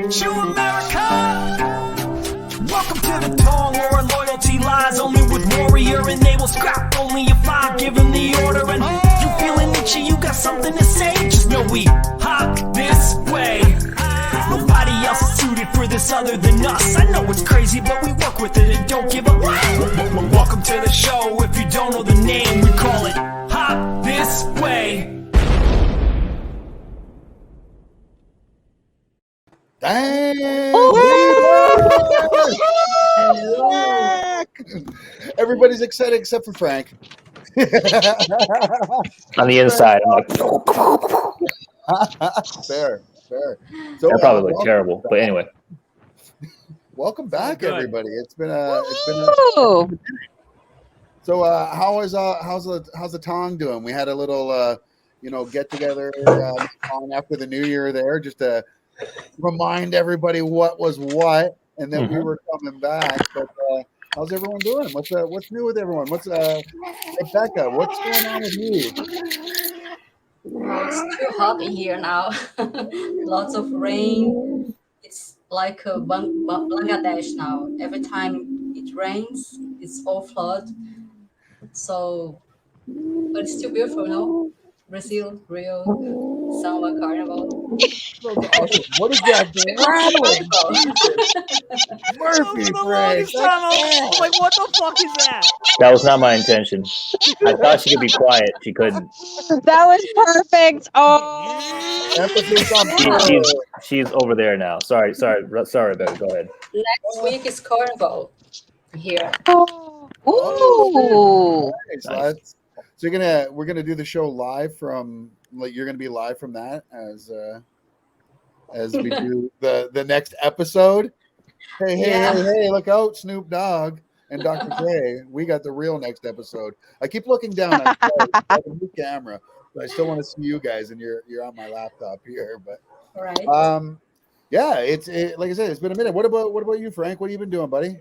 To America! Welcome to the Tong, where our loyalty lies only with warrior, and they will scrap only if I give them the order. And you feeling itchy, you got something to say? Just know we hop this way. Nobody else is suited for this other than us. I know it's crazy, but we work with it and don't give up. Welcome to the show. If you don't know the name, we call it Hop This Way. Everybody's excited except for Frank. On the inside, I'm like, fair. So that probably looked terrible, but anyway. Welcome back, everybody. It's been Ooh. So how's the Tong doing? We had a little get together after the New Year there, just to remind everybody what was what, and then we were coming back. But how's everyone doing? What's new with everyone? Rebecca? What's going on with you? Well, it's too hot in here now. Lots of rain. It's like Bangladesh now. Every time it rains, it's all flood. So, but it's still beautiful, no? Brazil, Rio, Samba Carnival. Awesome. What is that rattling? Murphy, Frank. I'm like, what the fuck is that? That was not my intention. I thought she could be quiet. She couldn't. That was perfect. Oh, She's over there now. Sorry, Rebecca. Go ahead. Next week is Carnival here. Ooh. Nice. So we're gonna do the show live from, you're gonna be live from that as we do the next episode. Hey, look out, Snoop Dogg and Dr. J. We got the real next episode. I keep looking down at the new camera, but I still want to see you guys, and you're on my laptop here. But All right. yeah, it's like I said, it's been a minute. What about you, Frank? What have you been doing, buddy?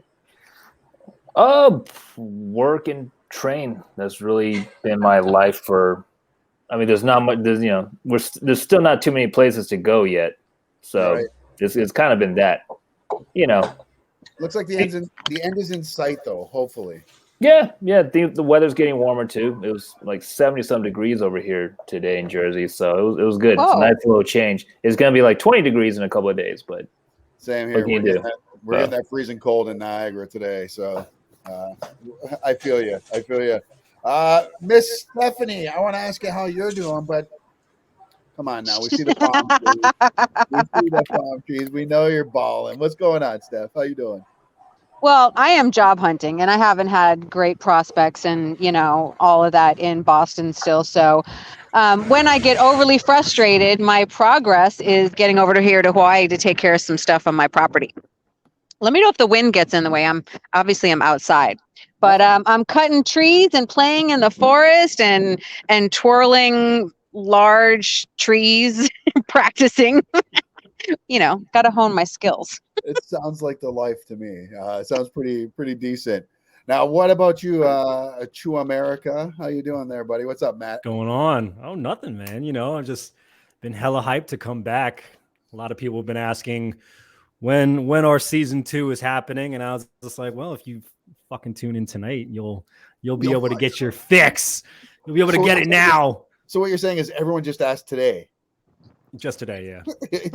Work and train. That's really been my life for. I mean, there's not much. There's still not too many places to go yet, so it's kind of been that. Looks like the end is in sight, though. Hopefully. Yeah. The weather's getting warmer too. It was like 70-some degrees over here today in Jersey, so it was good. It's a nice little change. It's gonna be like 20 degrees in a couple of days, but same here. We're getting that freezing cold in Niagara today, so I feel you. Miss Stephanie, I want to ask you how you're doing, but come on now. We see the palm trees. We know you're balling. What's going on, Steph? How you doing? Well, I am job hunting, and I haven't had great prospects and, all of that in Boston still. So when I get overly frustrated, my progress is getting over here to Hawaii to take care of some stuff on my property. Let me know if the wind gets in the way. I'm outside, but I'm cutting trees and playing in the forest and twirling large trees, practicing. Got to hone my skills. It sounds like the life to me. It sounds pretty decent. Now, what about you, Chew America? How you doing there, buddy? What's up, Matt? Going on? Oh, nothing, man. I've just been hella hyped to come back. A lot of people have been asking when our season 2 is happening, and I was just like, well, if you fucking tune in tonight, you'll be able to get your fix. You'll be able to get it now. So what you're saying is everyone just asked today. Just today, yeah. The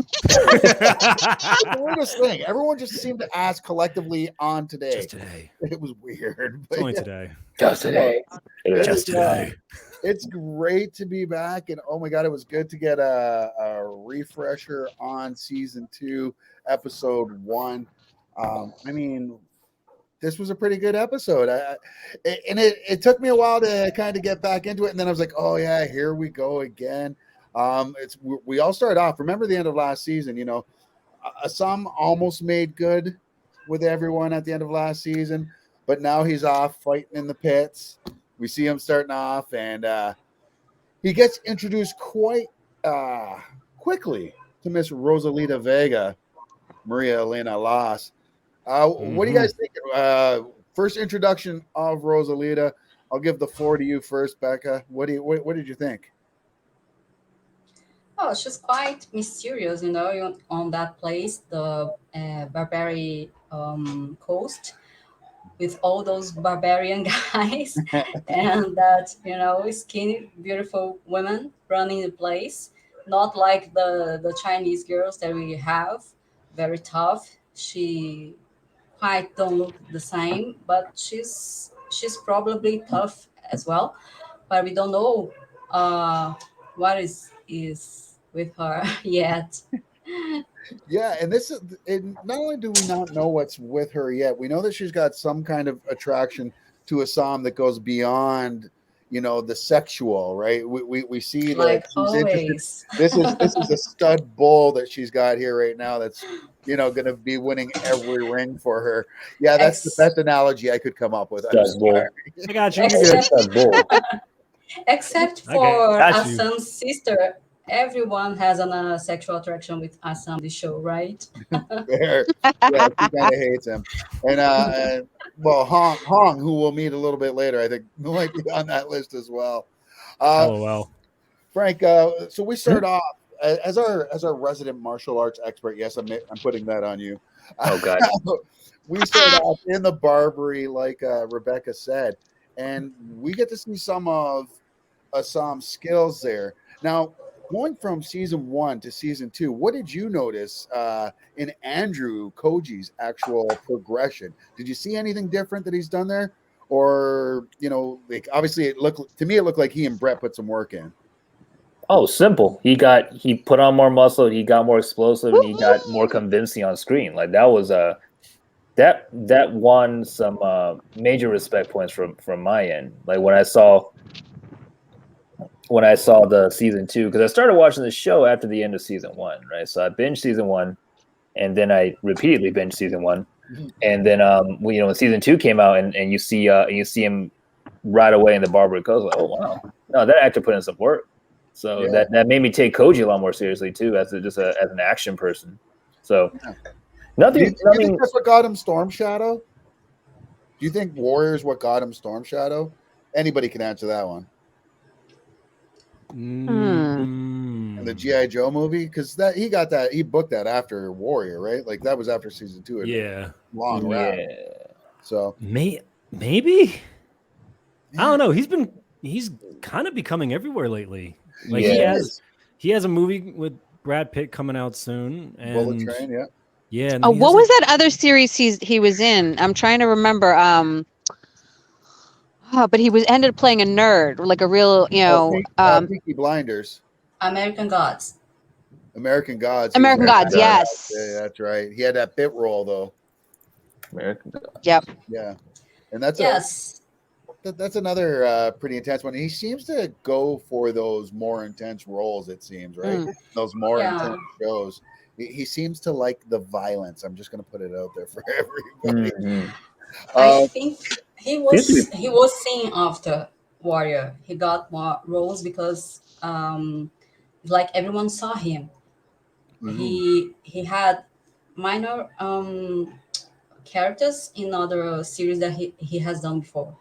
weirdest thing. Everyone just seemed to ask collectively on today. Just today. It was weird. It's only today. Just today. Just today. It's great to be back, and oh my god, it was good to get a refresher on season 2, episode 1. I mean, this was a pretty good episode. It took me a while to kind of get back into it, and then I was like, oh yeah, here we go again. We all started off. Remember the end of last season? Some almost made good with everyone at the end of last season, but now he's off fighting in the pits. We see him starting off, and he gets introduced quite quickly to Miss Rosalita Vega, Maria Elena Las. What do you guys think? First introduction of Rosalita. I'll give the floor to you first, Becca. What did you think? Oh, she's quite mysterious, you know, on that place, the Barbary coast, with all those barbarian guys, and that, you know, skinny, beautiful women running the place. Not like the Chinese girls that we have, very tough. She quite don't look the same, but she's probably tough as well. But we don't know uh, what is with her yet. Yeah, and this is and not only do we not know what's with her yet, we know that she's got some kind of attraction to Assam that goes beyond, the sexual, right? We see that Like she's interested. always. This is a stud bull that she's got here right now that's going to be winning every ring for her. Yeah, that's the Ex- best analogy I could come up with. I'm Stud bull. sorry. I got you. You're good. except Stud bull. except Okay, for got you. Assam's sister. Everyone has a sexual attraction with Assam, the show, right? Fair. Yeah, she kind of hates him. Well, Hong, who we'll meet a little bit later, I think might be on that list as well. LOL. Frank, so we start off as our resident martial arts expert. Yes, I'm putting that on you. Oh God. We start off in the Barbary, like Rebecca said, and we get to see some of Assam's skills there. Now, going from season 1 to season 2, what did you notice in Andrew Koji's actual progression? Did you see anything different that he's done there? Or, like obviously it looked like he and Brett put some work in. Oh, simple. He put on more muscle. He got more explosive, and he got more convincing on screen. Like that was that won some major respect points from my end. Like when I saw the season 2, because I started watching the show after the end of season 1, right? So I binged season 1, and then I repeatedly binged season 1, and then when season 2 came out, and you see him right away in the Barbary Coast, like, oh wow, no, that actor put in some work. So Yeah. that made me take Koji a lot more seriously too, as an action person. So Do you think that's what got him Storm Shadow? Do you think Warrior is what got him Storm Shadow? Anybody can answer that one. In the G.I. Joe movie, because he booked that after Warrior, right? Like that was after season 2. Yeah. Long wrap. So Maybe. I don't know. He's kind of becoming everywhere lately. Like he has a movie with Brad Pitt coming out soon. And Bullet Train, yeah. Yeah. And Oh, what was that other series he was in? I'm trying to remember. But he ended up playing a nerd, like a real, Peaky Blinders. American Gods. American Gods. American Gods, yes. Yeah, that's right. He had that bit role though. American Gods. Yep. Yeah, and that's that's another pretty intense one. He seems to go for those more intense roles. It seems right. Those more intense shows. He seems to like the violence. I'm just going to put it out there for everybody. I think he was seen after Warrior. He got more roles because like everyone saw him. He had minor characters in other series that he has done before,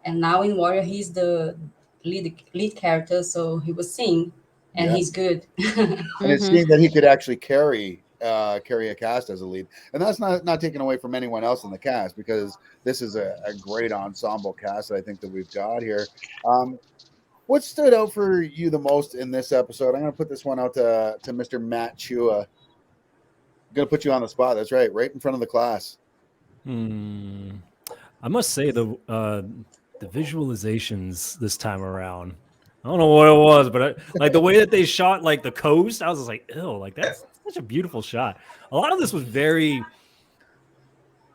and now in Warrior he's the lead character. So he was seen, and he's good. And it seemed that he could actually carry a cast as a lead, and that's not taken away from anyone else in the cast, because this is a great ensemble cast that I think that we've got here. What stood out for you the most in this episode? I'm going to put this one out to Mr. Matt Chua. I'm going to put you on the spot. That's right in front of the class. I must say the visualizations this time around, I don't know what it was, but like the way that they shot like the coast, I was just like, ew, like that's such a beautiful shot. A lot of this was very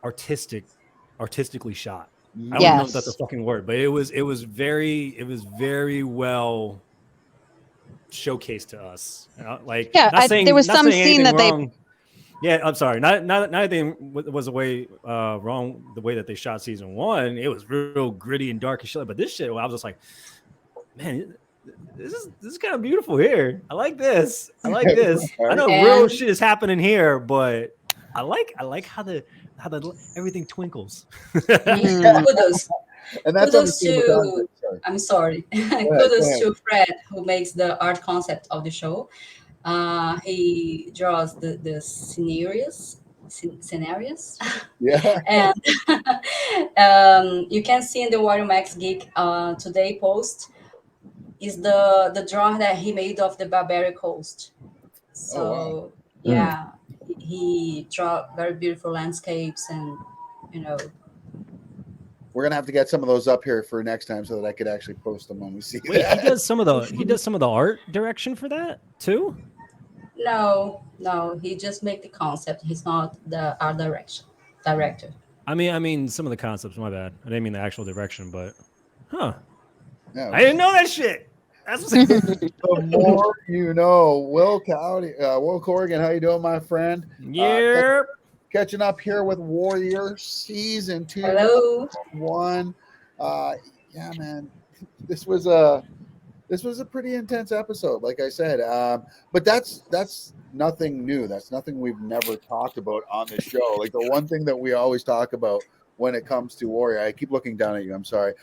artistically shot. I don't know if that's a fucking word, but it was very well showcased to us. Like, there was some scene that wrong. Yeah, I'm sorry. Not anything was wrong the way that they shot season 1. It was real gritty and dark and shit. But this shit, I was just like, man, this is kind of beautiful here. I like this. I know real shit is happening here, but I like how the everything twinkles. Kudos. And that's kudos to I'm sorry. Kudos to Fred, who makes the art concept of the show. He draws the scenarios. Yeah. And you can see in the Warrior Max Geek today post is the drawing that he made of the barbaric host. Oh wow. So yeah, he draw very beautiful landscapes, and you know, We're gonna have to get some of those up here for next time so that I could actually post them when we see Wait, that. he does some of the art direction for that too. no, he just make the concept. He's not the art director. I mean, some of the concepts. My bad. I didn't mean the actual direction, but I Yeah. didn't know that shit. That's The more you know. Will Corrigan, how you doing, my friend? yeah. Catching up here with Warrior Season 2, Hello. 1. Yeah, man, this was a pretty intense episode, like I said. But that's nothing new. That's nothing we've never talked about on the show. Like the one thing that we always talk about when it comes to Warrior, I keep looking down at you. I'm sorry.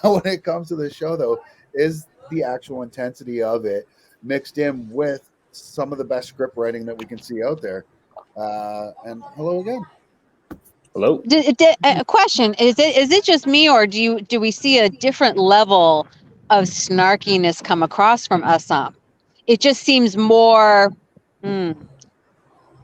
When it comes to the show, though, is the actual intensity of it mixed in with some of the best script writing that we can see out there. And hello again. Hello. A question: Is it just me, or do we see a different level of snarkiness come across from Assam? It just seems more.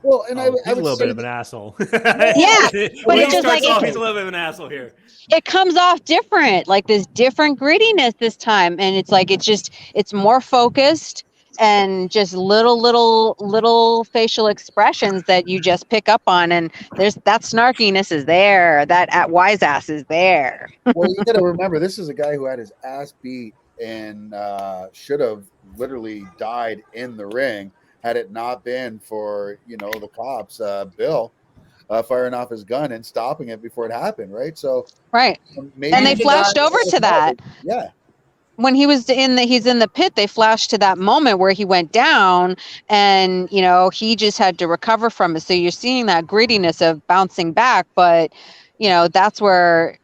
Well, and I He's a would little say bit of an asshole. Yeah, but when it's he just starts like off, he's a little bit of an asshole here. it comes off different, like this different grittiness this time, and it's like it's more focused and just little facial expressions that you just pick up on, and there's that snarkiness is there, that at wise ass is there. Well, you got to remember, this is a guy who had his ass beat and should have literally died in the ring had it not been for the cops, Bill, firing off his gun and stopping it before it happened. Right. So Right. maybe And they he flashed got- over to that. Yeah. When he's in the pit, they flashed to that moment where he went down, and he just had to recover from it. So you're seeing that grittiness of bouncing back, but that's where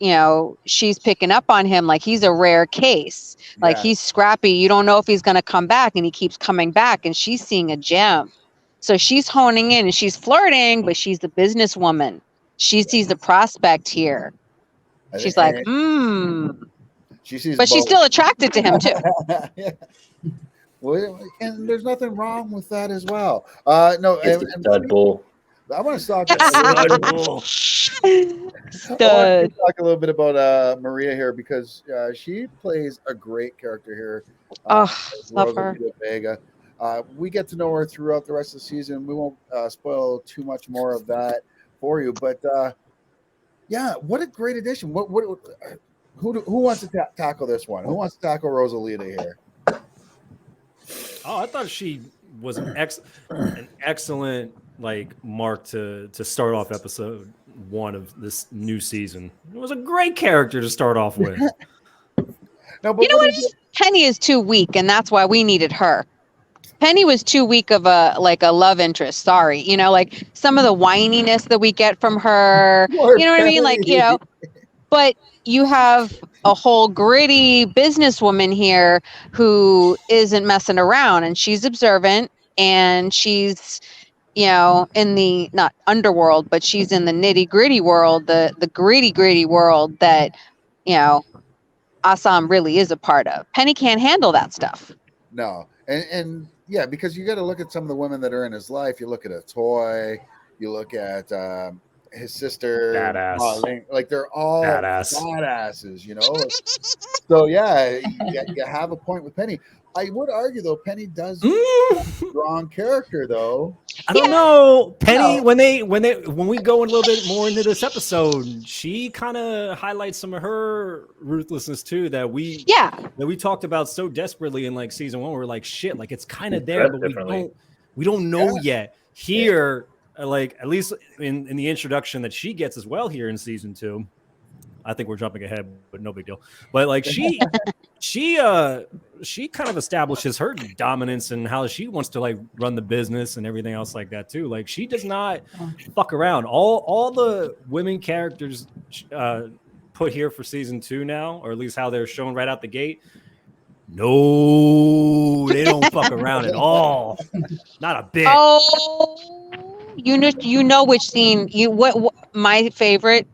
she's picking up on him, like he's a rare case, like Yeah. he's scrappy. You don't know if he's going to come back, and he keeps coming back, and she's seeing a gem. So she's honing in and she's flirting, but she's the businesswoman. She sees the prospect here. She's like, She sees but she's both. still attracted to him too. Yeah. Well, and there's nothing wrong with that as well. No, It's a stud bull. I want to talk. Stud. Talk a little bit about Maria here, because she plays a great character here. Love her. Rosalita Vega. We get to know her throughout the rest of the season. We won't spoil too much more of that for you, but yeah, what a great addition. Who wants to tackle this one? Who wants to tackle Rosalita here? Oh, I thought she was an excellent mark to start off episode 1 of this new season. It was a great character to start off with. No, but Penny is too weak, and that's why we needed her. Penny was too weak of a love interest. Sorry, like some of the whininess that we get from her. Poor You know what I mean? Like, Penny. but you have a whole gritty businesswoman here who isn't messing around, and she's observant, and she's in the not underworld, but she's in the nitty gritty world, the gritty world that Assam really is a part of. Penny can't handle that stuff. No, and yeah, because you got to look at some of the women that are in his life. You look at a toy. You look at his sister. Badass. Like they're all badasses. So yeah, you have a point with Penny. I would argue though, Penny does strong character though. I don't know, Penny. No. When we go a little bit more into this episode, she kind of highlights some of her ruthlessness too. That we talked about so desperately in season 1. We're like, shit, it's kind of there, but we don't know yet. Here, at least in the introduction that she gets as well here in season 2. I think we're jumping ahead, but no big deal. But she kind of establishes her dominance and how she wants to run the business and everything else like that too. She does not fuck around. All the women characters put here for season 2 now, or at least how they're shown right out the gate, No, they don't fuck around at all. Not a bit. Oh, you know which scene? What my favorite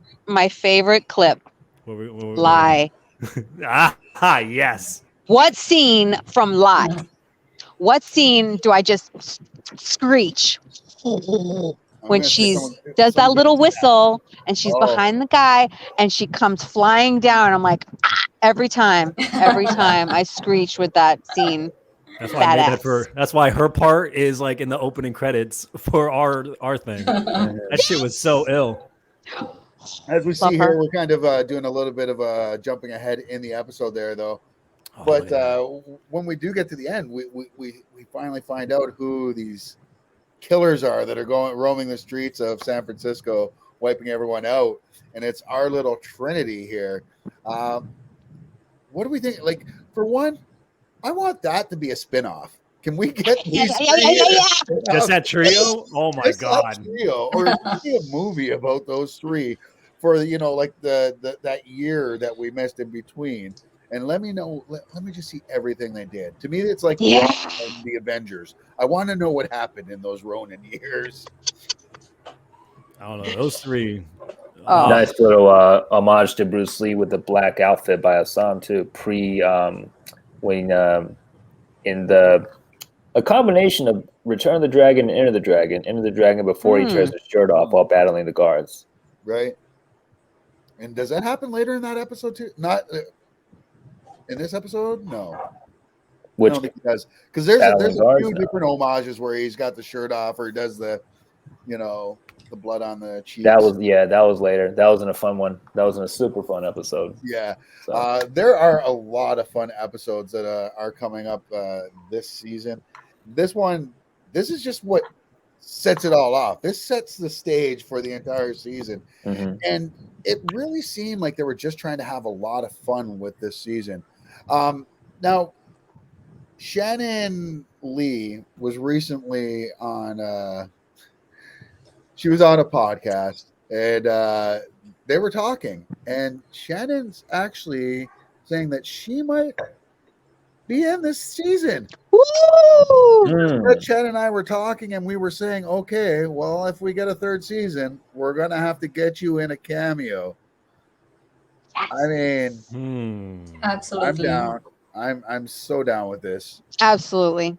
clip. What Lie. Yes. What scene from Lie? What scene do I just screech when she does that little whistle and she's behind the guy and she comes flying down? I'm like, ah, every time I screech with that scene. That's why I made that for. That's why her part is like in the opening credits for our thing. That shit was so ill. As we see here, we're kind of doing a little bit of jumping ahead in the episode there, though. But when we do get to the end, we finally find out who these killers are that are roaming the streets of San Francisco, wiping everyone out, and it's our little trinity here. What do we think? Like, for one, I want that to be a spinoff. Can we get these just that trio? Oh my god! Trio, or maybe a movie about those three for like that year that we missed in between. And let me know. Let me just see everything they did. To me, it's like the Avengers. I want to know what happened in those Ronin years. I don't know those three. Nice little homage to Bruce Lee with the black outfit by Assam too. When in a combination of Return of the Dragon and Enter the Dragon before he tears his shirt off while battling the guards. Right. And does that happen later in that episode too? Not in this episode, no. Which I don't think he does, because there's a few different homages where he's got the shirt off or he does the blood on the cheeks. That was later. That wasn't a fun one. That wasn't a super fun episode. Yeah, so. There are a lot of fun episodes that are coming up this season. This is just what sets it all off. This sets the stage for the entire season, and it really seemed like they were just trying to have a lot of fun with this season. Now, Shannon Lee was recently on. She was on a podcast, and they were talking, and Shannon's actually saying that she might be in this season. Woo! Chad and I were talking, and we were saying, okay, well, if we get a third season, we're going to have to get you in a cameo. Yes. I mean, absolutely. I'm down. I'm so down with this. Absolutely.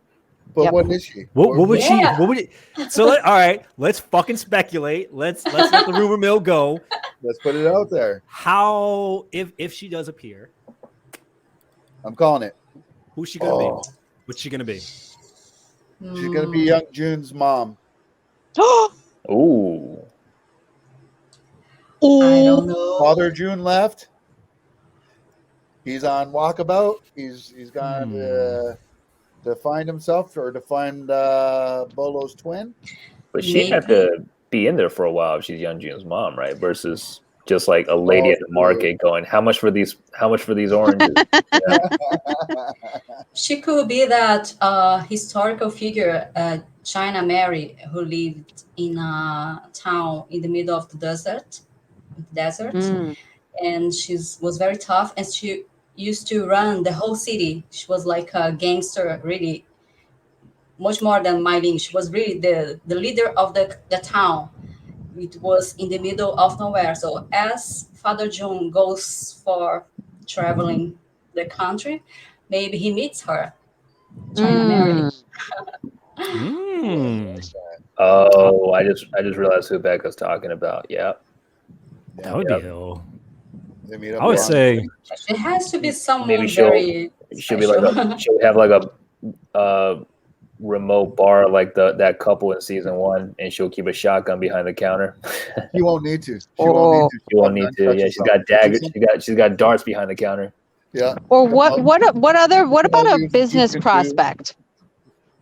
But what is she? What would she? What would it? So all right, let's fucking speculate. Let's let the rumor mill go. Let's put it out there. How if she does appear? I'm calling it. Who's she gonna be? What's she gonna be? She's gonna be Young Jun's mom. Ooh. I don't know. Father June left. He's on walkabout. He's gone to find himself or to find Bolo's twin. But she'd have to be in there for a while if she's Young Jun's mom, right? Versus just like a lady at the market going, how much for these oranges? She could be that historical figure, China Mary, who lived in a town in the middle of the desert. And she was very tough, and she used to run the whole city. She was like a gangster, really, much more than Mai Ling. She was really the leader of the town. It was in the middle of nowhere. So as Father June goes for traveling the country, maybe he meets her, China Mary. Oh, I just realized who Becca's talking about. Yeah. That would be ill. I would say it has to be someone maybe she'll have like a remote bar like that couple in season 1, and she'll keep a shotgun behind the counter. You won't need to. She won't need to. Yeah, she's got daggers. She's got darts behind the counter. Yeah. Or what about a business prospect?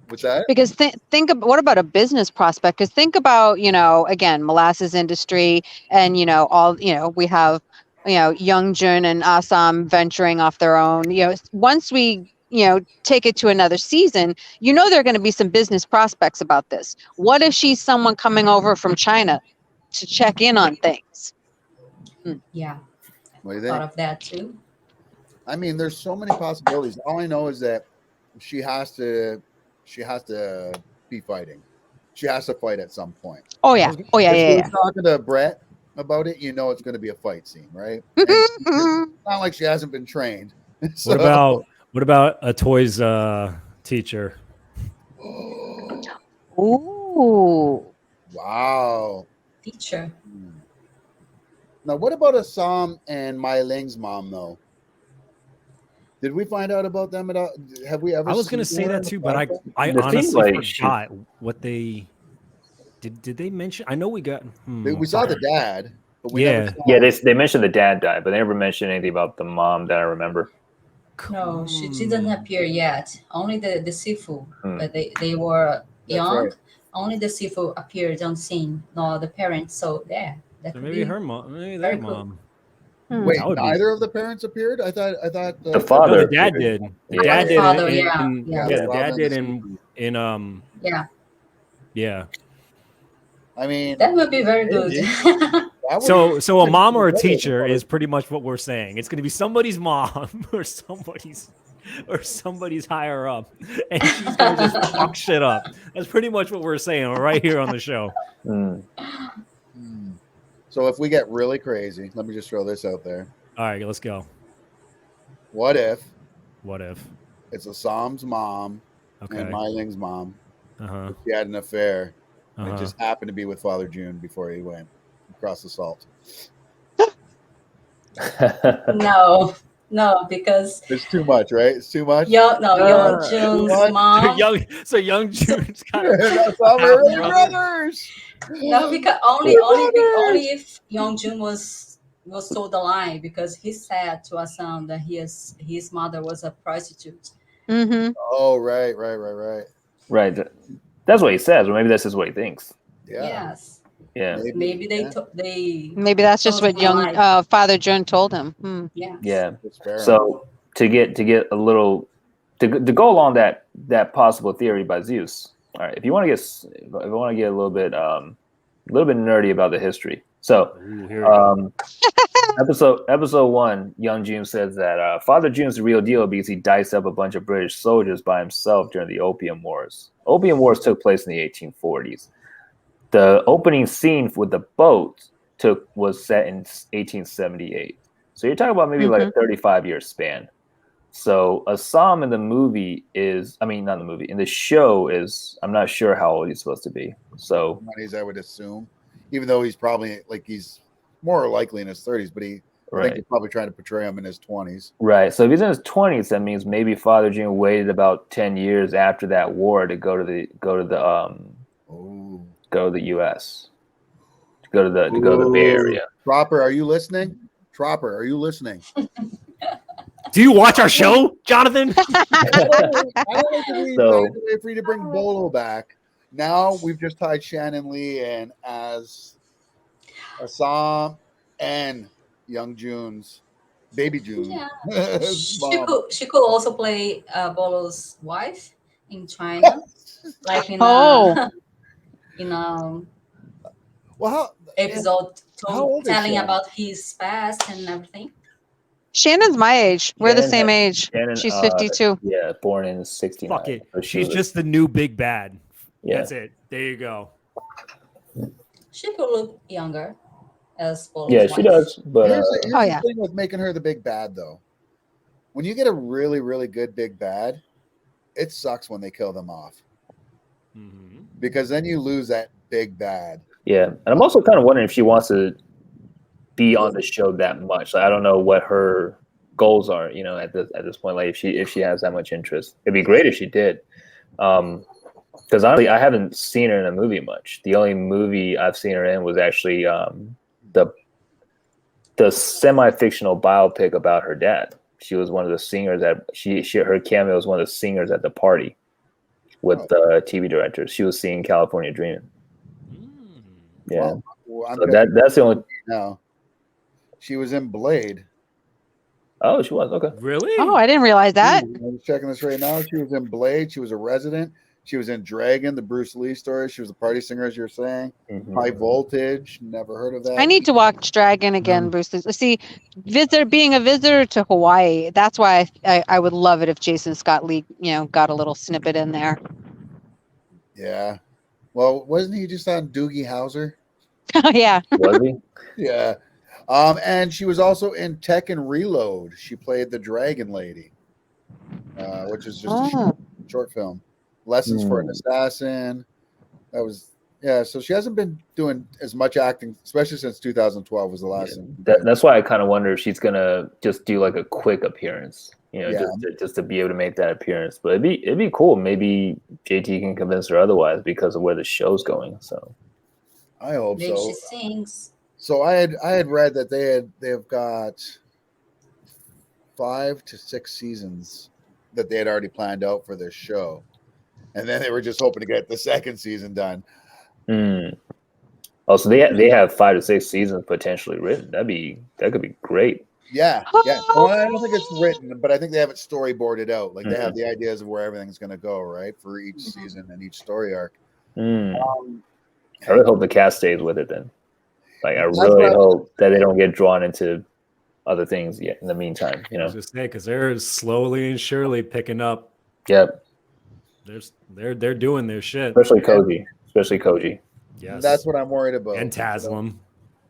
What's that? Because think about what about a business prospect? Because think about, again, molasses industry, and we have Young Jun and Assam venturing off their own. Once we take it to another season, there are going to be some business prospects about this. What if she's someone coming over from China to check in on things? Yeah, what do you thought think? of that too. I mean, there's so many possibilities. All I know is that she has to be fighting. She has to fight at some point. Oh yeah. Oh yeah. If she Yeah. was talking to Brett about it, you know it's going to be a fight scene, right? And it's Yeah. not like she hasn't been trained. So, What about a toys teacher? Ooh. wow. Teacher. Now, what about Assam and Mai Ling's mom, though? Did we find out about them at all? Have we ever? I was going to seen say her that in the too, but I It seems honestly like forgot what they did. Did they mention? I know we got. We saw the dad, but we Yeah. never saw Yeah, they mentioned the dad died, but they never mentioned anything about the mom that I remember. No, she didn't appear yet. Only the Sifu, Hmm. but they were That's young. right. Only the Sifu appeared on scene, nor the parents. So yeah, that So could maybe be her mom, maybe very their cool. mom. Wait, That would be- neither of the parents appeared. I thought The No, father. the dad appeared. did. The Yeah. dad The did. father, in, yeah. the father dad and did the in Yeah, yeah. I mean, that would be very good. maybe. That would- So a mom or a Better teacher than is pretty much what we're saying. It's going to be somebody's mom or somebody's higher up, and she's going to just fuck shit up. That's pretty much what we're saying right here on the show. Hmm. So if we get really crazy, let me just throw this out there. All right, let's go. What if What if? it's Assam's mom Okay. and Mai Ling's mom? Uh-huh. She had an affair. And Uh-huh. it just happened to be with Father June before he went across the salt. No, because It's too much, right? It's too much. Young Too Jun's much? mom. So young June's kind of That's all we're really half-brother. brothers. No, because only if Young Jun was told the lie, because he said to Assam that his mother was a prostitute. Mm-hmm. Oh, right. Right. That's what he says, or maybe that's just what he thinks. Yeah. Yes, Yeah. maybe yeah. they Maybe that's just told what him a young lie. Father Jun told him. Yes. Yeah. It's fair enough. So to get a little to go along that possible theory by Zeus. All right, if you want to get a little bit nerdy about the history. So Ooh, here we go. episode 1, Young June says that Father June's the real deal because he diced up a bunch of British soldiers by himself during the Opium Wars. Opium Wars took place in the 1840s. The opening scene with the boat was set in 1878. So you're talking about maybe like a 35-year span. So Assam in the movie not in the movie, in the show is, I'm not sure how old he's supposed to be. So 20s, I would assume, even though he's probably he's more likely in his 30s, but I think you're probably trying to portray him in his 20s. Right. So if he's in his 20s, that means maybe Father June waited about 10 years after that war to go to the US. To go to the Bay Area. Tropper, are you listening? Tropper, are you listening? Do you watch our show, Jonathan? I don't like to wait for you to bring Bolo back. Now we've just tied Shannon Lee in as Assam and Young June's baby June. Yeah. She could also play Bolo's wife in China, like in well, episode how old is telling Shannon? about his past and everything. Shannon's my age. We're the same age. Shannon, She's 52. Yeah, born in 69. Fuck it. So She's just the new big bad. Yeah. That's it. There you go. She could look younger as Bolo's Yeah, wife. she does. But Here's the thing with making her the big bad, though. When you get a really, really good big bad, it sucks when they kill them off. Because then you lose that big bad. yeah, and I'm also kind of wondering if she wants to be on the show that much. Like, I don't know what her goals are, at this point. Like if she has that much interest, it'd be great if she did. Because honestly, I haven't seen her in a movie much. The only movie I've seen her in was actually the semi-fictional biopic about her dad. She was one of the singers that her cameo was one of the singers at the party with the TV directors. She was singing California Dreaming. Yeah. Well, so that's the only. No. She was in Blade. Oh, she was. Okay. Really? Oh, I didn't realize that. I'm checking this right now. She was in Blade. She was a resident. She was in Dragon, the Bruce Lee story. She was a party singer, as you're saying. Mhm. High Voltage. Never heard of that. I need to watch Dragon again, Bruce. See, being a visitor to Hawaii. That's why I would love it if Jason Scott Lee, got a little snippet in there. Yeah. Well, wasn't he just on Doogie Howser? Oh yeah. Was he? Yeah. And she was also in Tekken Reload. She played the Dragon Lady, which is just a short film. Lessons for an Assassin. That was So she hasn't been doing as much acting, especially since 2012 was the last thing. That's why I kind of wonder if she's gonna just do like a quick appearance, just to be able to make that appearance. But it'd be cool. Maybe JT can convince her otherwise because of where the show's going. So I hope Maybe so. she sings. So I had read that they've got 5 to 6 seasons that they had already planned out for this show, and then they were just hoping to get the second season done. Oh, so they have 5 to 6 seasons potentially written. That could be great. Yeah. Well, I don't think it's written, but I think they have it storyboarded out. Like they have the ideas of where everything's going to go, right, for each season and each story arc. I really hope the cast stays with it then. Like I really hope that they don't get drawn into other things yet in the meantime. I was just saying, because they're slowly and surely picking up. Yep. They're doing their shit. Especially Koji. Yes. That's what I'm worried about. And Taslim.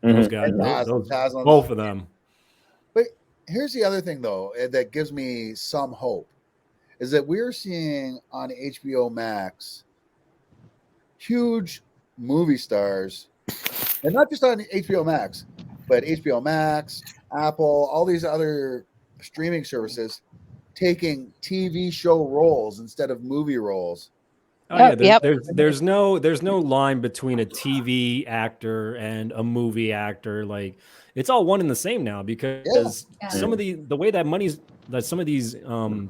Those guys. Taslim, both of them. But here's the other thing, though, that gives me some hope, is that we're seeing on HBO Max huge movie stars, and not just on HBO Max, but HBO Max, Apple, all these other streaming services taking TV show roles instead of movie roles. Oh yeah, there's no line between a TV actor and a movie actor. Like it's all one and the same now because some of the way that some of these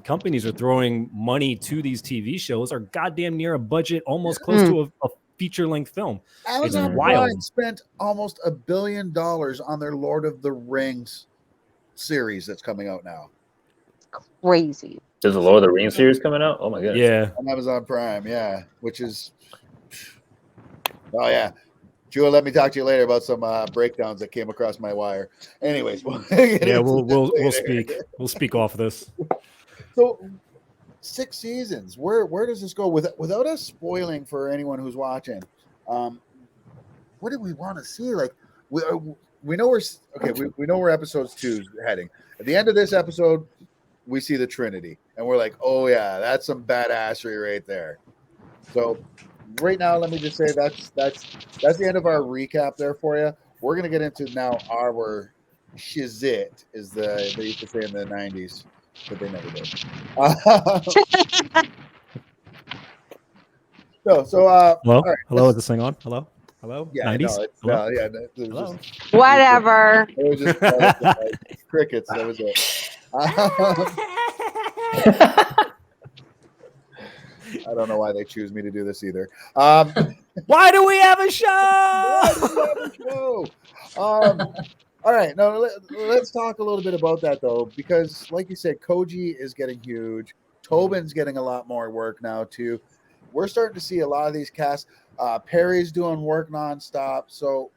companies are throwing money to these TV shows are goddamn near a budget almost close to a feature-length film. Amazon Prime spent almost $1 billion on their Lord of the Rings series that's coming out now. Crazy. There's a Lord of the Rings series coming out? Oh my goodness. Yeah. On Amazon Prime, which is Jewel, let me talk to you later about some breakdowns that came across my wire. Anyways, we'll speak off of this. So 6 seasons. Where does this go without us spoiling for anyone who's watching? What do we want to see? Like we know we know where episode 2 is heading. At the end of this episode, we see the Trinity, and we're like, oh yeah, that's some badassery right there. So right now, let me just say that's the end of our recap there for you. We're gonna get into now our shizit, is they used to say in the 90s, but they never did. Hello, right, hello, is this thing on? Hello. Yeah, 90s? No, Hello? Whatever. It was just crickets. That was it. I don't know why they choose me to do this either. Why do we have a show? All right, now let's talk a little bit about that though, because like you said, Koji is getting huge. Tobin's getting a lot more work now too. We're starting to see a lot of these casts. Perry's doing work nonstop. So,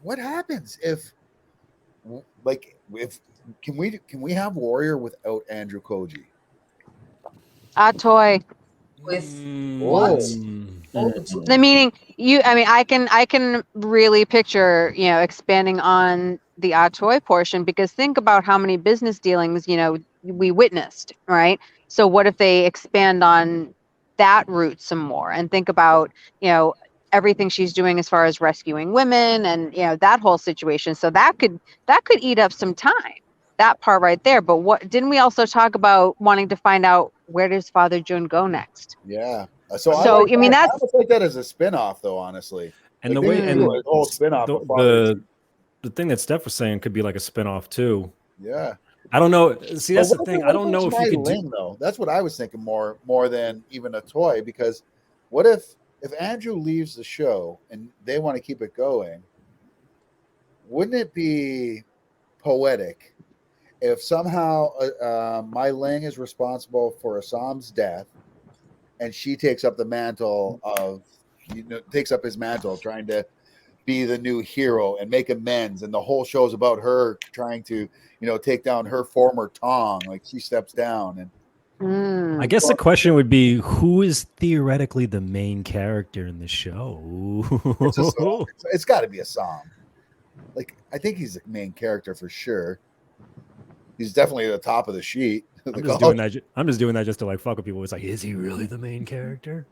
what happens if can we have Warrior without Andrew Koji? Toy. With what? The meaning I can really picture, expanding on the Atoy portion, because think about how many business dealings, we witnessed, right? So what if they expand on that route some more and think about, everything she's doing as far as rescuing women and, that whole situation. So that could eat up some time, that part right there. But what didn't we also talk about wanting to find out where does Father June go next? Yeah. That's I almost like that as a spin-off though, honestly. And like the way and a whole spin-off of the thing that Steph was saying could be like a spin-off too. Yeah. I don't know. See, that's the thing. I don't know if you could do though. That's what I was thinking more than even a toy, because what if Andrew leaves the show and they want to keep it going? Wouldn't it be poetic if somehow Mai Ling is responsible for Assam's death, and she takes up the mantle of, takes up his mantle, trying to be the new hero and make amends. And the whole show is about her trying to, take down her former Tong. Like she steps down and. I guess the question would be, who is theoretically the main character in the show? It's got to be a Som. Like, I think he's the main character for sure. He's definitely at the top of the sheet. I'm just doing that just to like fuck with people. It's like, is he really the main character?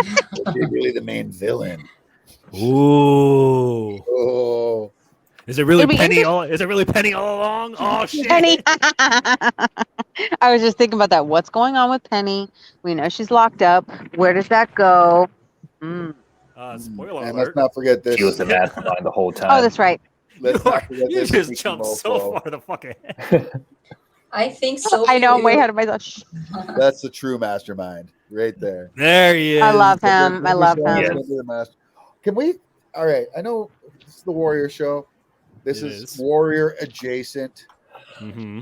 Is he really the main villain? Ooh. Oh. Is it really Penny? Is it really Penny all along? Oh shit! Penny. I was just thinking about that. What's going on with Penny? We know she's locked up. Where does that go? Spoiler and alert. let's not forget this. She was the mastermind the whole time. Oh, that's right. Let's not forget You this just sneaky jumped mofo. so far the fuck ahead. I think so. I know I'm way ahead of myself. Shh. That's the true mastermind right there. There he is. I love him. I love him. Yes. Can we? All right. I know this is the Warrior show. This is Warrior adjacent. Mm-hmm.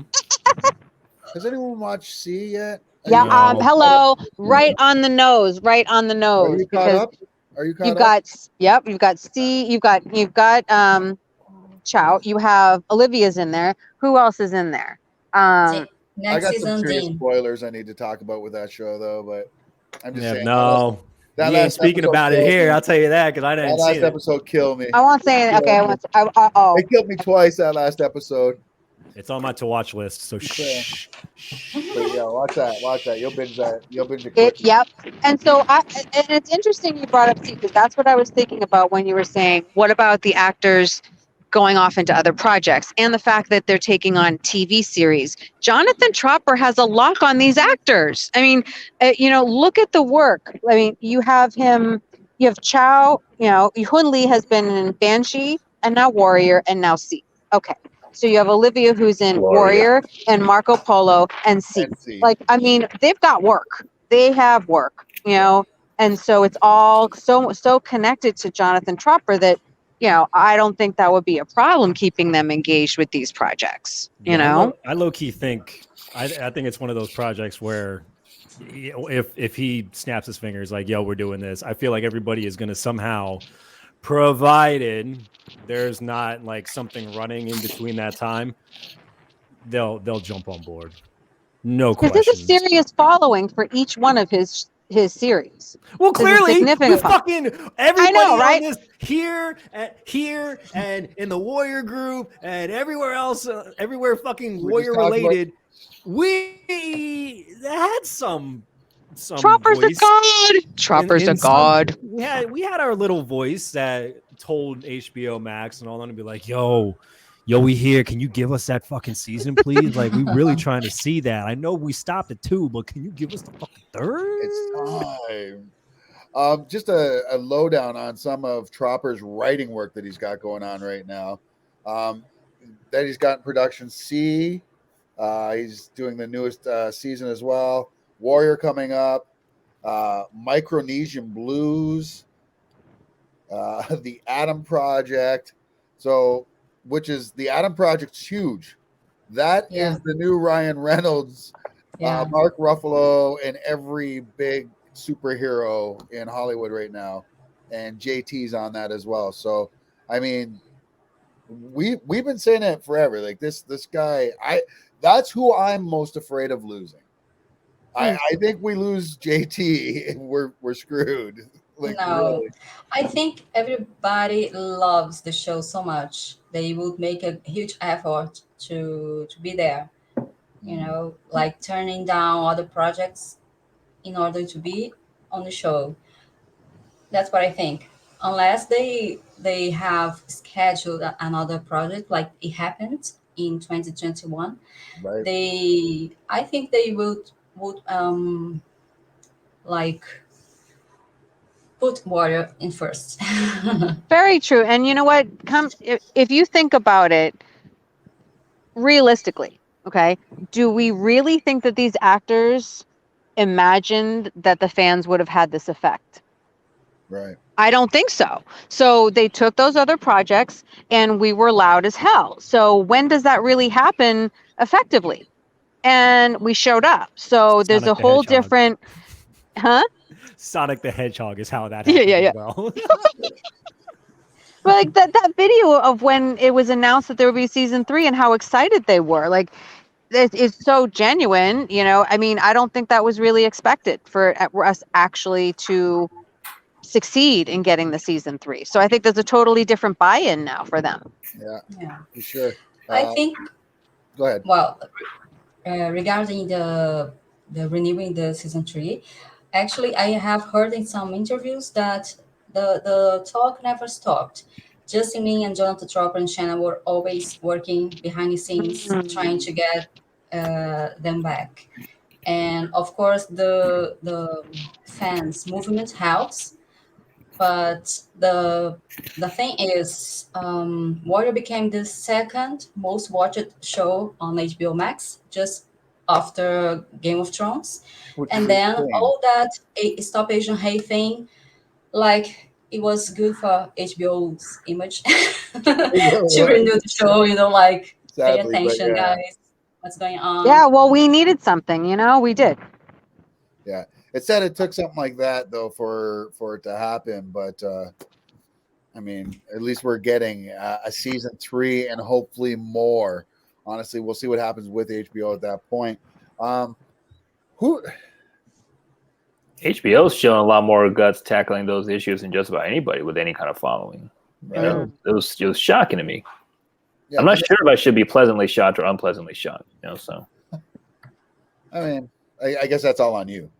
Has anyone watched C yet? Yeah. No. Hello. Right on the nose. Right on the Are nose. you caught up? Are you caught You've up? got. Yep. You've got C. You've got. Chow. You have Olivia's in there. Who else is in there? I Next got some season, serious Dean. spoilers I need to talk about with that show, though. But I'm just saying. No. That We ain't last speaking episode about it killed here. me. I'll tell you that because I That didn't see last it. episode killed me. I won't say it. Okay. It killed me twice. That last episode. It's on my to watch list. So shh. But yeah, watch that. Watch that. You'll binge that. You'll binge it quick. Yep. And so and it's interesting you brought up C, because that's what I was thinking about when you were saying, what about the actors going off into other projects and the fact that they're taking on TV series? Jonathan Tropper has a lock on these actors. I mean, look at the work. I mean, you have him, you have Chow, Hun Lee has been in Banshee and now Warrior and now C. Okay. So you have Olivia who's in Warrior and Marco Polo and C. Like, I mean, they've got work. They have work, and so it's all so connected to Jonathan Tropper that, I don't think that would be a problem keeping them engaged with these projects, I low-key think, I think it's one of those projects where if he snaps his fingers like, yo, we're doing this, I feel like everybody is going to somehow, provided there's not like something running in between that time, they'll jump on board. No question. Because there's a serious following for each one of his series. Well, clearly, we fucking everybody right? on this here and in the Warrior group and everywhere else, everywhere fucking Warrior related, we had some Tropper's voice. a god. Tropper's a god. We had our little voice that told HBO Max and all that to be like, yo, we here. Can you give us that fucking season, please? Like, we really trying to see that. I know we stopped at 2, but can you give us the fucking 3rd? It's time. Just a lowdown on some of Tropper's writing work that he's got going on right now. That he's got in production C. He's doing the newest season as well. Warrior coming up. Micronesian Blues. The Atom Project. So, which is the Atom Project's huge. That is the new Ryan Reynolds, Mark Ruffalo, and every big superhero in Hollywood right now. And JT's on that as well. So, I mean, we've been saying it forever. Like this guy, that's who I'm most afraid of losing. I think we lose JT, we're screwed. Like, no, really. I think everybody loves the show so much they would make a huge effort to be there. Like turning down other projects in order to be on the show. That's what I think. Unless they have scheduled another project, like it happened in 2021, right. I think they would like put Warrior in first. Very true. And you know what? If you think about it realistically, okay, do we really think that these actors imagined that the fans would have had this effect? Right. I don't think so. So they took those other projects and we were loud as hell. So when does that really happen effectively? And we showed up. So there's a whole different Huh? Sonic the Hedgehog is how that Yeah, happened yeah, yeah. as well. But like that video of when it was announced that there would be season 3 and how excited they were, like it is so genuine. You know, I mean, I don't think that was really expected for us actually to succeed in getting the season 3. So I think there's a totally different buy-in now for them. Yeah, Yeah. for sure. I think, Go ahead. well, regarding the renewing the season 3, actually, I have heard in some interviews that the talk never stopped. Justin Lin and Jonathan Tropper and Shanna were always working behind the scenes, trying to get them back. And of course, the fans movement helps, but the thing is, Warrior became the second most watched show on HBO Max, just after Game of Thrones. Which And is then insane. all that Stop Asian Hate thing, like it was good for HBO's image to renew the show. Like pay Sadly, but attention, yeah. guys, what's going on? Yeah, well, we needed something, we did. Yeah, it said it took something like that though for it to happen, but I mean, at least we're getting a season 3 and hopefully more. Honestly, we'll see what happens with HBO at that point. Who HBO's showing a lot more guts tackling those issues than just about anybody with any kind of following. Right. It was shocking to me. Yeah, I'm not sure if I should be pleasantly shocked or unpleasantly shocked. So I mean, I guess that's all on you.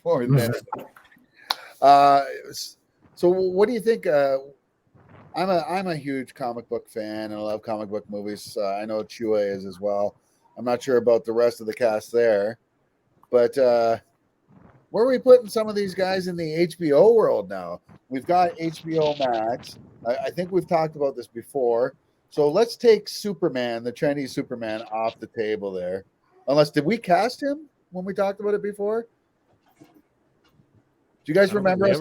More than so what do you think? I'm a huge comic book fan and I love comic book movies. I know Chua is as well. I'm not sure about the rest of the cast there, but where are we putting some of these guys in the HBO world now? We've got HBO Max. I think we've talked about this before. So let's take Superman, the Chinese Superman, off the table there. Unless, did we cast him when we talked about it before? Do you guys remember us?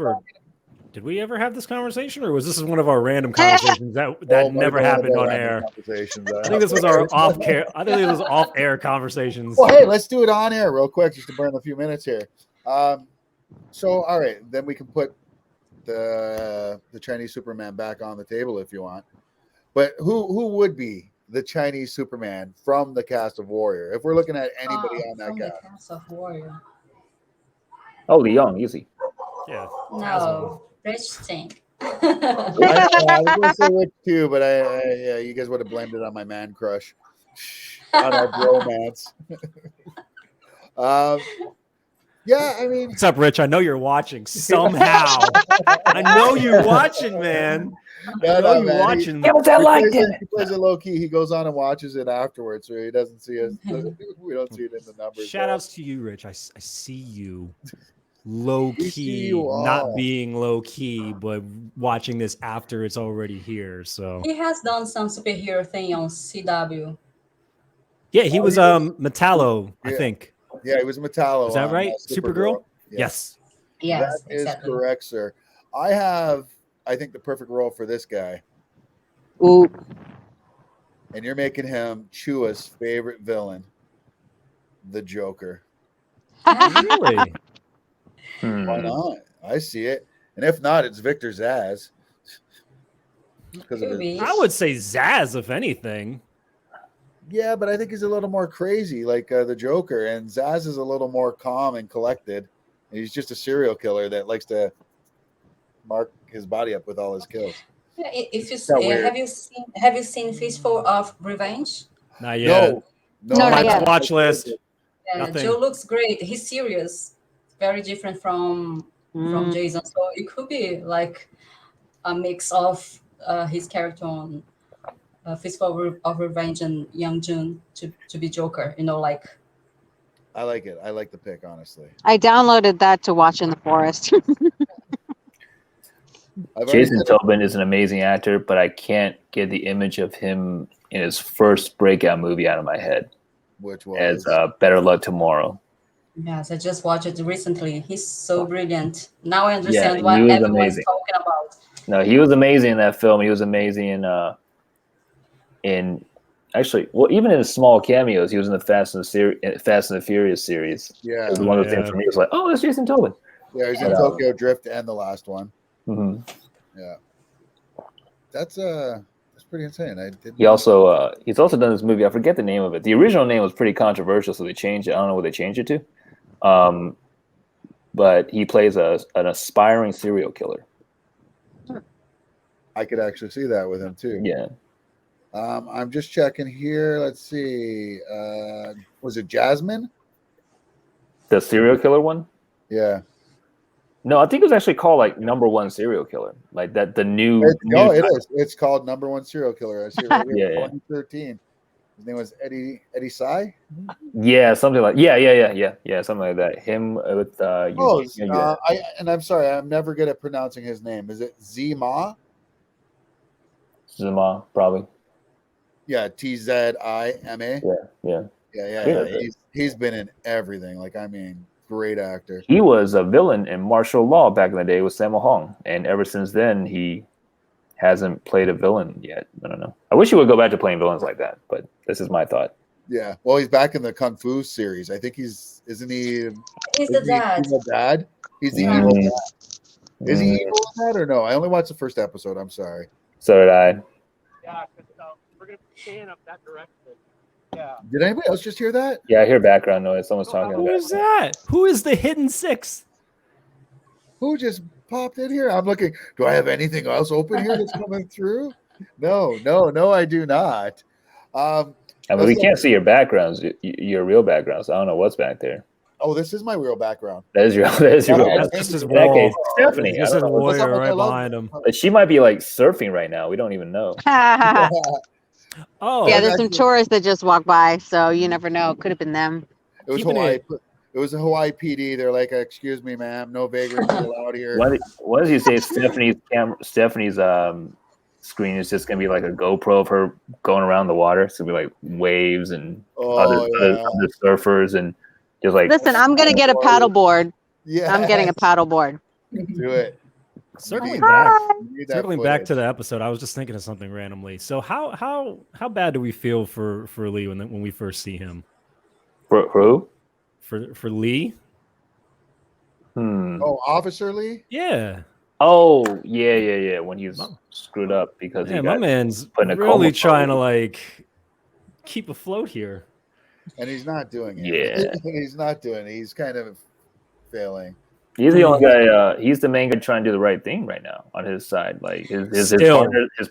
Did we ever have this conversation, or was this one of our random conversations that never happened on air? I think this was our off-air. I think it was off-air conversations. Well, hey, let's do it on air real quick, just to burn a few minutes here. So, all right, then we can put the Chinese Superman back on the table if you want. But who would be the Chinese Superman from the cast of Warrior? If we're looking at anybody on that the cast of Warrior. Oh, Leon, easy. Yeah. No, Rich Sting. I was going to say Rich too, but yeah, you guys would have blamed it on my man crush, on our bromance. Yeah, I mean, what's up, Rich? I know you're watching somehow. I know you're watching, man. I know you're watching. Get that like it. He plays it low key. He goes on and watches it afterwards, so he doesn't see us. We don't see it in the numbers. Shout outs to you, Rich. I see you. Low key, you not being low key, but watching this after it's already here. So he has done some superhero thing on CW. yeah, he was Metallo, I think. Yeah, he was Metallo. Is that right? Supergirl? Yes. Yes, that is exactly. correct, sir. I think the perfect role for this guy. Ooh. And you're making him Chua's favorite villain, the Joker. Really? Why not? I see it. And if not, it's Victor Zsasz. Because of his... I would say Zaz, if anything. Yeah, but I think he's a little more crazy, like the Joker. And Zsasz is a little more calm and collected. He's just a serial killer that likes to mark his body up with all his kills. Yeah, if you have you seen Fistful of Revenge? Not yet. No, not yet. Watch list. Yeah, Nothing. Joe looks great. He's serious. Very different from Jason. So it could be like a mix of his character on Fistful of Revenge and Young Jun to be Joker. Like. I like it. I like the pick, honestly. I downloaded that to watch in the forest. Jason Tobin is an amazing actor, but I can't get the image of him in his first breakout movie out of my head. Which was as Better Luck Tomorrow. Yes, I just watched it recently. He's so brilliant. Now I understand what everyone's amazing. talking about. No, he was amazing in that film. He was amazing in Actually, well, even in his small cameos, he was in the Fast and the Furious series. Yeah, It was one of those things for me. It was like, oh, that's Jason Tobin. yeah, he's in Tokyo Drift and the last one. Mm-hmm. Yeah, that's pretty insane. I didn't. He's also done this movie. I forget the name of it. The original name was pretty controversial, so they changed it. I don't know what they changed it to. But he plays an aspiring serial killer. I could actually see that with him too. Yeah. I'm just checking here. Let's see. Was it Jasmine? The serial killer one? Yeah. No, I think it was actually called like Number One Serial Killer. Like that, the new. It is. It's called Number One Serial Killer. I see it right here, Yeah. 2013. His name was Eddie Tsai. Yeah, something like something like that. Him with I'm sorry, I'm never good at pronouncing his name. Is it Zima? Zima, probably. Yeah, Tzima. Yeah. He's been in everything. Like, I mean, great actor. He was a villain in martial law back in the day with Sammo Hung, and ever since then he hasn't played a villain yet. I don't know. I wish he would go back to playing villains like that, but this is my thought. Yeah. Well, he's back in the Kung Fu series. I think he's the dad. evil dad. He's the evil dad. Is he evil in that or no? I only watched the first episode. I'm sorry. So did I. Yeah, because we're going to be staying up that direction. Yeah. Did anybody else just hear that? Yeah, I hear background noise. Someone's talking. Who is that? Who is the hidden sixth? Who just popped in here? I'm looking. Do I have anything else open here that's coming through? No, I do not. I mean, we can't see your backgrounds, your real backgrounds. I don't know what's back there. Oh, this is my real background. That is your real. That's his In that wall. case, Stephanie. This is a warrior right behind him. But she might be like surfing right now. We don't even know. Oh, Yeah, there's some tourists that just walked by, so you never know. Could have been them. It was Keeping Hawaii. it- It was a Hawaii PD. They're like, "Excuse me, ma'am, no vagrants allowed here." What does he say? Stephanie's screen is just gonna be like a GoPro of her going around the water. It's gonna be like waves and other surfers and just like. Listen, I'm gonna get a paddleboard. Yeah, I'm getting a paddleboard. Do it. circling Need back. need that Circling back to footage. the episode, I was just thinking of something randomly. So how bad do we feel for Lee when we first see him? For who? For Lee? Oh, Officer Lee. Yeah. Oh yeah. When he's screwed up because Yeah, my man's put in a really coma trying to mode. like keep afloat here. And he's not doing it. Yeah. He's not doing it. He's kind of failing. He's the only guy. He's the main guy trying to do the right thing right now on his side. Like his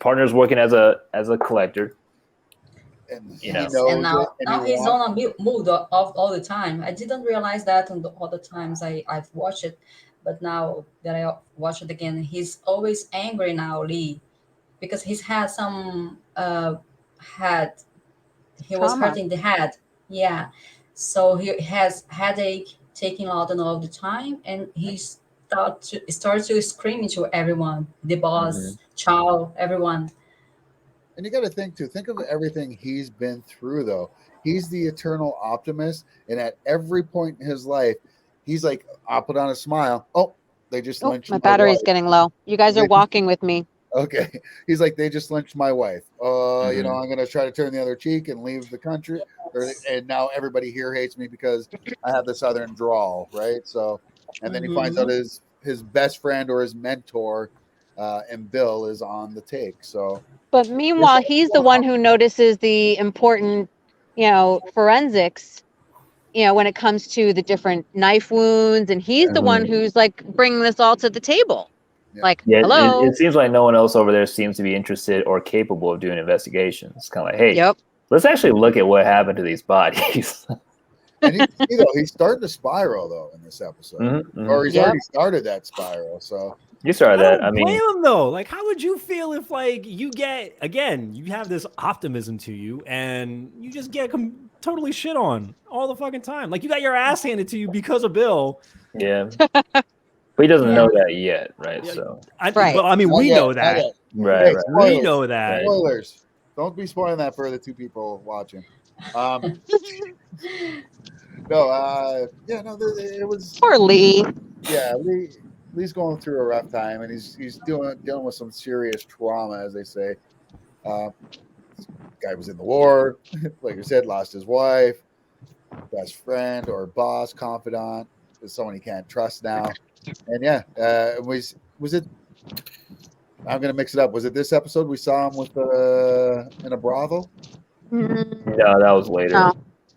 partner's working as a collector. And he You know. knows And now, it, and now he he's wants- on a mood of all the time. I didn't realize that on the other times I've watched it, but now that I watch it again, he's always angry now, Lee, because he's had some he was Trauma. hurting the head. Yeah, so he has headache, taking Laudon all the time, and he starts to screaming to everyone, the boss, Chow, everyone. And you got to think of everything he's been through, though. He's the eternal optimist, and at every point in his life, he's like, "I'll put on a smile." Oh, they just Oh, lynched my battery's wife. getting low. You guys are walking with me. Okay, he's like, they just lynched my wife. You Mhm. know, I'm gonna try to turn the other cheek and leave the country, and now everybody here hates me because I have the southern drawl, right? So, and then he finds out his best friend or his mentor, and Bill is on the take. So. But meanwhile, he's the one who notices the important, forensics, when it comes to the different knife wounds. And he's the one who's like bringing this all to the table. Yeah. Like, Yeah, hello. it seems like no one else over there seems to be interested or capable of doing investigations. It's kind of like, hey, Yep. let's actually look at what happened to these bodies. And he's starting to spiral though in this episode, or he's Yep. already started that spiral. So You started that. I don't mean, blame him though. Like, how would you feel if like you have this optimism to you and you just get totally shit on all the fucking time? Like, you got your ass handed to you because of Bill. yeah. But he doesn't know that yet, right? Yeah. So Right. But I mean, Not we yet, know not that. yet. right. Hey, We know that. Spoilers. Don't be spoiling that for the two people watching. It was. Poor Lee. Yeah, Lee's going through a rough time, and he's dealing with some serious trauma, as they say. Guy was in the war, like I said, lost his wife, best friend or boss, confidant, is someone he can't trust now. And yeah, was it? I'm gonna mix it up. Was it this episode we saw him with in a brothel? Mm, No, that was later. no.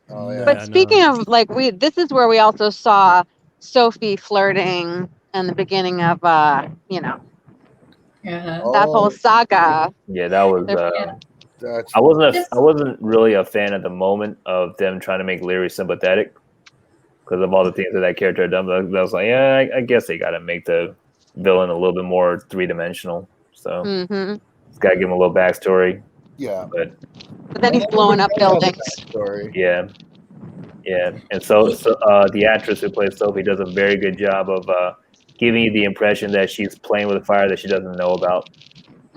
Oh yeah. But speaking of like this is where we also saw Sophie flirting in the beginning of Uh-huh. that whole Oh, saga. Yeah, that was. Yeah. that's I wasn't really a fan at the moment of them trying to make Leary sympathetic because of all the things that character had done. But I was like, yeah, I guess they got to make the villain a little bit more 3-dimensional. So Hmm. it's got to give him a little backstory. yeah. But But then he's And blowing up everybody does have a buildings. backstory. yeah, and so the actress who plays Sophie does a very good job of giving you the impression that she's playing with fire that she doesn't know about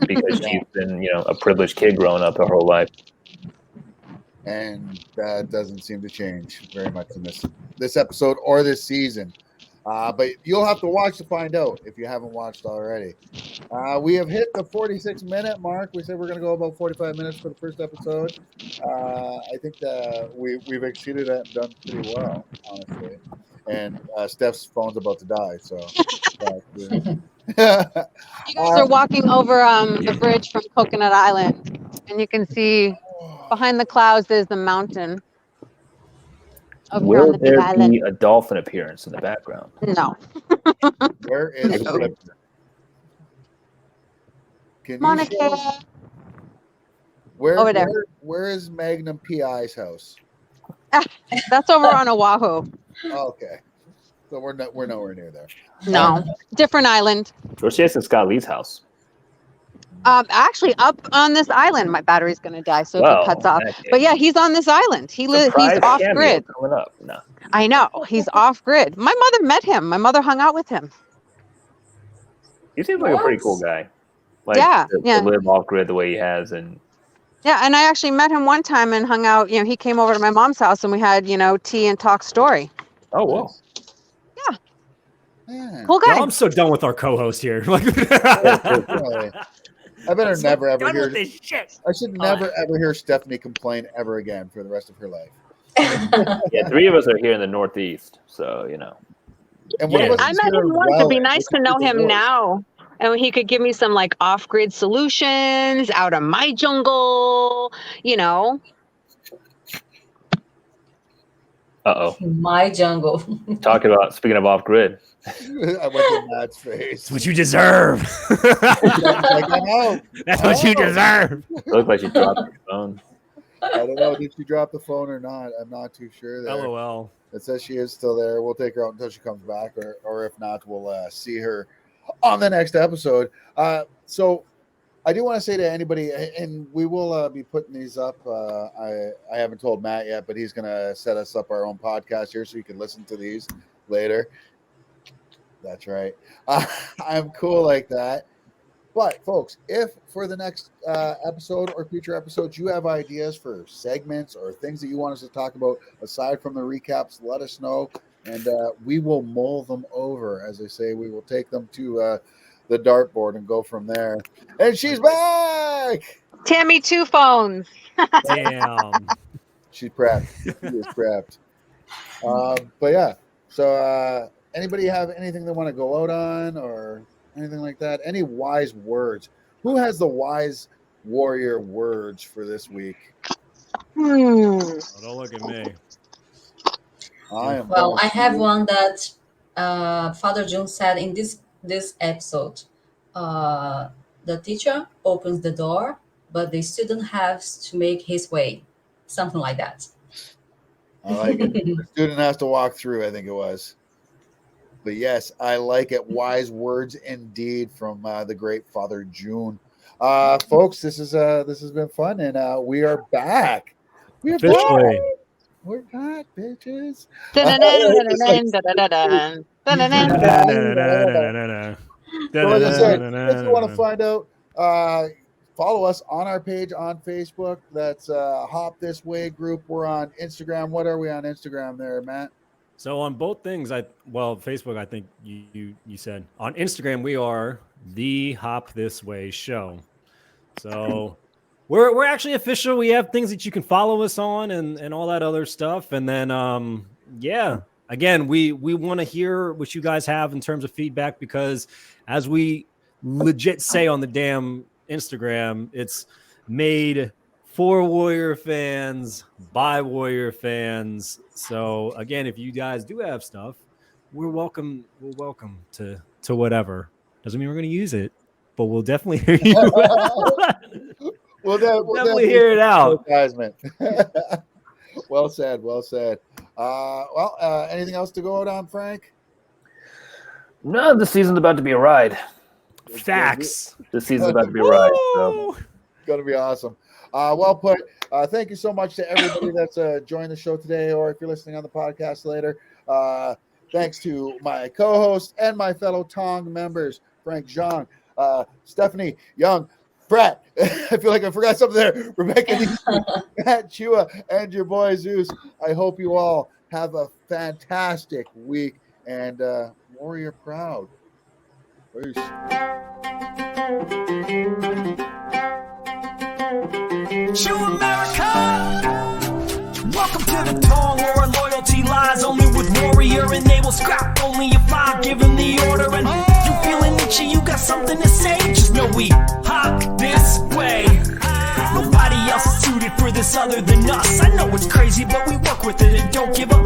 because she's been a privileged kid growing up her whole life. And that doesn't seem to change very much in this episode or this season. But you'll have to watch to find out if you haven't watched already. We have hit the 46-minute mark. We said we're going to go about 45 minutes for the first episode. I think that we've exceeded that and done pretty well, honestly. And Steph's phone's about to die, so. You guys are walking over the bridge from Coconut Island, and you can see behind the clouds there's the mountain over here on Will the big there island. be a dolphin appearance in the background? No. Where is Flipper? Can you Monica. show Over there. where is Magnum PI's house? That's over on Oahu. Okay, so we're nowhere near there. No, different island. Or she has in Scott Lee's house. Actually, up on this island, my battery's gonna die, so if Well, it cuts off. in that case. But yeah, he's on this island. He's Surprise off cameo grid. coming up. No. I know he's off grid. My mother met him. My mother hung out with him. He seems like a pretty cool guy. Like Yeah, to live off grid the way he has, and Yeah, and I actually met him one time and hung out. He came over to my mom's house and we had tea and talk story. oh well. Yeah. Cool Yeah, guy. I'm so done with our co-host here. Like, Really. I better never ever done hear with this shit. I should never ever hear Stephanie complain ever again for the rest of her life. Yeah, 3 of us are here in the Northeast, so And one of us I is met here him in once. It'd be Welland, nice which to is know the him worst. now. And he could give me some like off-grid solutions out of my jungle, Uh-oh. My jungle. Speaking of off grid. I went to Matt's face. That's what you deserve. Like, I know. That's what you deserve. It looks like she dropped her phone. I don't know. Did she drop the phone or not? I'm not too sure. There. LOL. It says she is still there. We'll take her out until she comes back, or if not, we'll see her on the next episode. So I do want to say to anybody, and we will be putting these up. I haven't told Matt yet, but he's going to set us up our own podcast here so you can listen to these later. That's right. I'm cool like that. But folks, if for the next episode or future episodes you have ideas for segments or things that you want us to talk about aside from the recaps, let us know, and we will mull them over. As I say, we will take them to the dartboard and go from there. And she's back. Tammy, 2 phones. Damn. She's prepped. She is prepped. But yeah. So anybody have anything they want to go out on or anything like that? Any wise words? Who has the wise warrior words for this week? Oh, don't look at me. Well, I have one that Father June said in this episode. The teacher opens the door, but the student has to make his way. Something like that. I like it. The student has to walk through, I think it was. But yes, I like it. Wise words indeed from the great Father June. Folks, this has been fun, and we are back. We are Officially. back. We're back, bitches. So like I said, if you want to find out, follow us on our page on Facebook. That's Hop This Way group. We're on Instagram. What are we on Instagram there, Matt? So on both things, Facebook, I think you said. On Instagram, we are the Hop This Way Show. So we're actually official. We have things that you can follow us on and all that other stuff. And then yeah, again, we want to hear what you guys have in terms of feedback, because as we legit say on the damn Instagram, it's made for Warrior fans by Warrior fans. So again, if you guys do have stuff, we're welcome to whatever. Doesn't mean we're going to use it, but we'll definitely hear you. we'll definitely hear it out. Well said. Anything else to go out on, Frank? No, the season's about to be a ride. Facts. The season's about to be a ride. So. It's going to be awesome. Well put. Thank you so much to everybody that's joined the show today, or if you're listening on the podcast later. Thanks to my co-host and my fellow Tong members, Frank Zhang, Stephanie Young, Brett. I feel like I forgot something there. Rebecca, Matt Chua, and your boy Zeus. I hope you all have a fantastic week, and Warrior proud. Peace. To America! Welcome to the Tong, where our loyalty lies only with Warrior, and they will scrap only if I give them the order. And you feeling itchy, you got something to say? Just know we hop this way. Nobody else is suited for this other than us. I know it's crazy, but we work with it and don't give up.